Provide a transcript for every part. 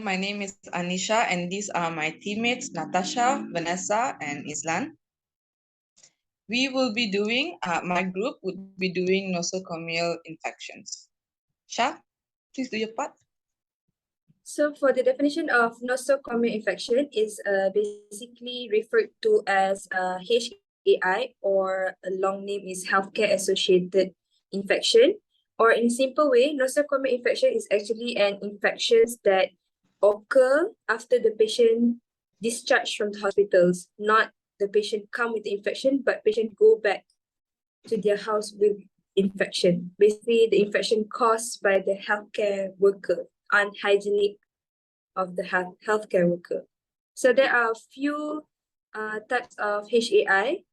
My name is Anisha, and these are my teammates, Natasha, Vanessa, and Islan. We will be doing, my group would be doing nosocomial infections. Shah, please do your part. So for the definition of nosocomial infection is basically referred to as HAI, or a long name is healthcare associated infection. Or in simple way, nosocomial infection is actually an infection that occur after the patient discharged from the hospitals. Not the patient come with the infection, but patient go back to their house with infection. Basically, the infection caused by the healthcare worker, unhygienic of the healthcare worker. So there are a few types of HAI,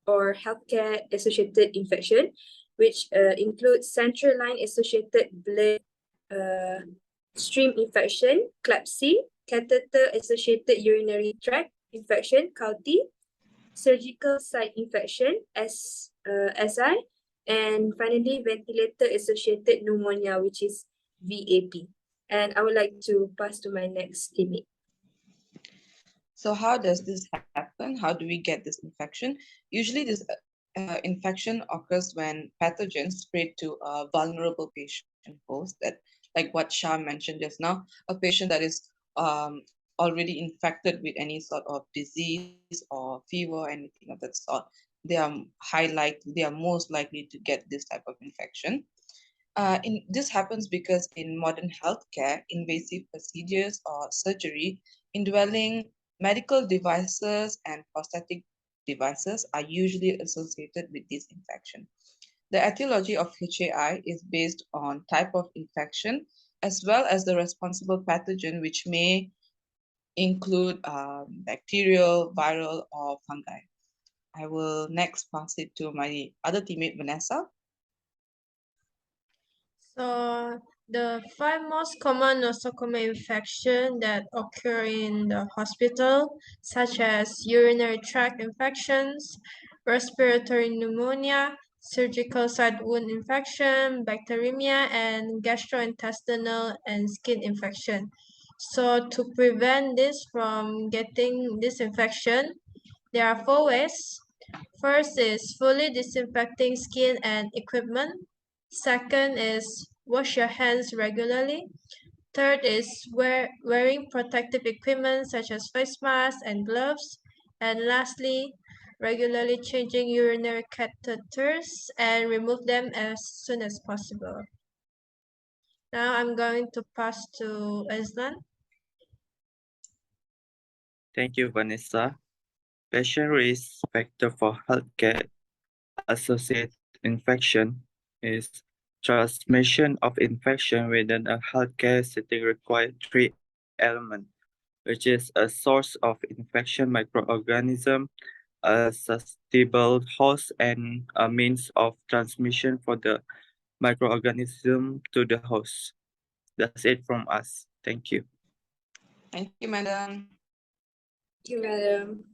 or healthcare associated infection, which include central line associated blood stream infection, CLABSI, catheter associated urinary tract infection, CAUTI, surgical site infection, SI, and finally ventilator associated pneumonia, which is VAP. And I would like to pass to my next teammate. So how does this happen? How do we get this infection? Usually this infection occurs when pathogens spread to a vulnerable patient host, that, like what Shah mentioned just now, a patient that is already infected with any sort of disease or fever, anything of that sort. They are most likely to get this type of infection. This happens because in modern healthcare, invasive procedures or surgery, indwelling medical devices and prosthetic devices are usually associated with this infection. The etiology of HAI is based on type of infection as well as the responsible pathogen, which may include bacterial, viral, or fungi. I will next pass it to my other teammate, Vanessa. So the 5 most common nosocomial infections that occur in the hospital, such as urinary tract infections, respiratory pneumonia, surgical site wound infection, bacteremia, and gastrointestinal and skin infection. So to prevent this from getting this infection, there are 4 ways. First is fully disinfecting skin and equipment. Second is wash your hands regularly. Third is wearing protective equipment such as face masks and gloves. And lastly, regularly changing urinary catheters and remove them as soon as possible. Now I'm going to pass to Islan. Thank you, Vanessa. Patient risk factor for healthcare associated infection is transmission of infection within a healthcare setting require 3 elements, which is a source of infection microorganism, a susceptible host, and a means of transmission for the microorganism to the host. That's it from us. Thank you. Thank you, madam. Thank you, madam.